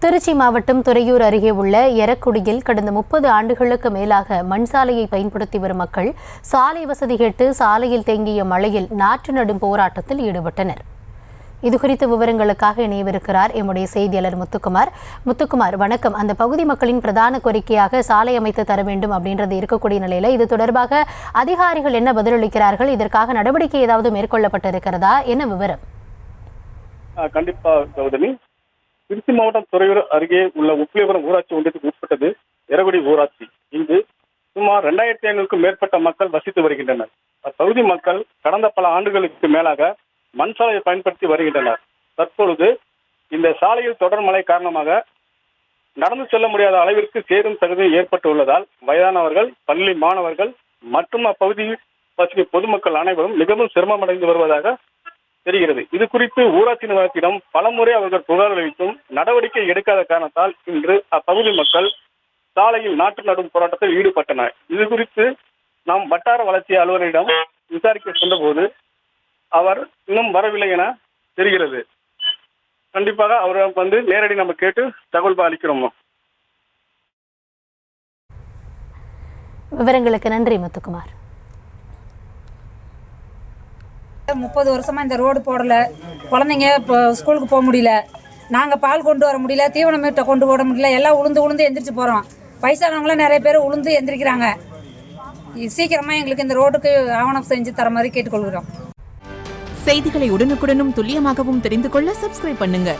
திருச்சி மாவட்டம் துறையூர் அருகே உள்ள எரக்குடியில் கடந்த 30 ஆண்டுகளுக்கு மேலாக மண் சாலையை பயன்படுத்தி வரும் மக்கள் சாலை வசதி கேட்டு சாலையில் தேங்கிய மழையில் நாற்று நடும் போராட்டத்தில் ஈடுபட்டனர். இதுகுறித்த விவரங்களுக்காக இணையவிருக்கிறார் எம்முடைய செய்தியாளர் முத்துக்குமார். வணக்கம். அந்த பகுதி மக்களின் பிரதான கோரிக்கையாக சாலை அமைத்து தர வேண்டும் அப்படின்றது இருக்கக்கூடிய நிலையில இது தொடர்பாக அதிகாரிகள் என்ன பதிலளிக்கிறார்கள்? இதற்காக நடவடிக்கை ஏதாவது மேற்கொள்ளப்பட்டிருக்கிறதா? என்ன விவரம்? கண்டிப்பா கௌதமி. திருச்சி மாவட்டம் துறையூர் அருகே உள்ள உப்பிலிபுரம் ஊராட்சி ஒன்றியத்துக்கு உட்பட்டது எரகுடி ஊராட்சி. இங்கு சுமார் 2500க்கும் மேற்பட்ட மக்கள் வசித்து வருகின்றனர். அப்பகுதி மக்கள் கடந்த பல ஆண்டுகளுக்கு மேலாக மண் சாலையை பயன்படுத்தி வருகின்றனர். தற்பொழுது இந்த சாலையில் தொடர் மழை காரணமாக நடந்து செல்ல முடியாத அளவிற்கு சேரும் தகுதி ஏற்பட்டுள்ளதால் வயதானவர்கள், பள்ளி மாணவர்கள் மற்றும் அப்பகுதியில் வசிக்கும் பொதுமக்கள் அனைவரும் மிகவும் சிரமமடைந்து வருவதாக தெரிகிறது. இது குறித்து ஊராட்சி நிர்வாகத்திடம் பலமுறை அவர்கள் புகார் அளித்தும் நடவடிக்கை எடுக்காத காரணத்தால் இன்று அப்பகுதி மக்கள் சாலையில் நாற்று நடும் போராட்டத்தில் ஈடுபட்டனர். இது குறித்து நாம் வட்டார வளர்ச்சி அலுவலரிடம் விசாரிக்க சென்றபோது அவர் இன்னும் வரவில்லை என தெரிகிறது. கண்டிப்பாக அவரை நேரடி நம்ம கேட்டு தகவல் அளிக்கிறோம். விவரங்களுக்கு நன்றி முத்துக்குமார். 30 வருஷமா இந்த ரோடு போடலை. குழந்தைங்க இப்போ ஸ்கூலுக்கு போக முடியல. நாங்கள் பால் கொண்டு வர முடியல, தீவன மீட்டை கொண்டு போட முடியல. எல்லாம் உளுந்து எந்திரிச்சு போகிறோம். வயசானவங்களாம் நிறைய பேர் உளுந்து எந்திரிக்கிறாங்க. சீக்கிரமாக எங்களுக்கு இந்த ரோடுக்கு ஆவணம் செஞ்சு தர மாதிரி கேட்டுக்கொள்கிறோம். செய்திகளை உடனுக்குடனும் துல்லியமாகவும் தெரிந்து கொள்ள சப்ஸ்கிரைப் பண்ணுங்க.